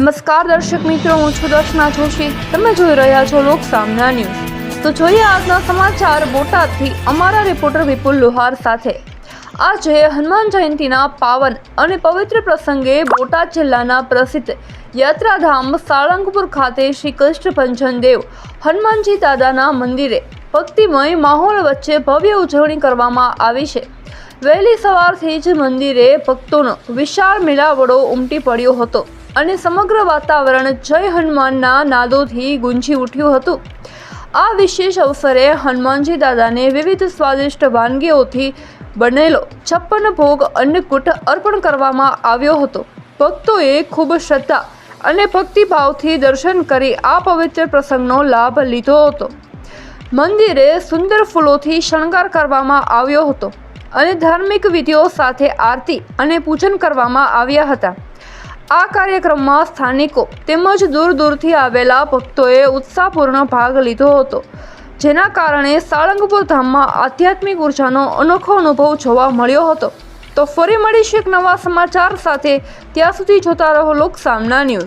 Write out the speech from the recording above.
નમસ્કાર દર્શક મિત્રો, હું છું દર્શના જોશી. તમે જોઈ રહ્યા છો લોક સામના ન્યૂઝ. તો જોઈએ આજના સમાચાર બોટાદથી અમારા રિપોર્ટર વિપુલ લોહાર સાથે. આજે હનુમાન જયંતિના પાવન અને પવિત્ર પ્રસંગે બોટાદ જિલ્લાના પ્રસિદ્ધ યાત્રાધામ સાળંગપુર ખાતે શ્રી કૃષ્ણ પંચન દેવ હનુમાનજી દાદાના મંદિરે ભક્તિમય માહોલ વચ્ચે ભવ્ય ઉજવણી કરવામાં આવી છે. વહેલી સવારથી જ મંદિરે ભક્તોનો વિશાળ મેળાવડો ઉમટી પડ્યો હતો અને સમગ્ર વાતાવરણ જય હનુમાનના નાદોથી ગુંજી ઉઠ્યું હતું. આ વિશેષ અવસરે હનુમાનજી દાદાને વિવિધ સ્વાદિષ્ટ વાનગીઓથી બનેલો 56 ભોગ અન્નકૂટ અર્પણ કરવામાં આવ્યો હતો. ભક્તોએ ખૂબ શ્રદ્ધા અને ભક્તિભાવથી દર્શન કરી આ પવિત્ર પ્રસંગનો લાભ લીધો હતો. મંદિરે સુંદર ફૂલોથી શણગાર કરવામાં આવ્યો હતો અને ધાર્મિક વિધિઓ સાથે આરતી અને પૂજન કરવામાં આવ્યા હતા. આ કાર્યક્રમમાં સ્થાનિકો તેમજ દૂર દૂરથી આવેલા ભક્તોએ ઉત્સાહપૂર્ણ ભાગ લીધો હતો, જેના કારણે સાળંગપુર ધામમાં આધ્યાત્મિક ઉર્જાનો અનોખો અનુભવ જોવા મળ્યો હતો. તો ફરી મળીશું એક નવા સમાચાર સાથે. ત્યાં સુધી જોતા રહો લોક સામના ન્યૂઝ.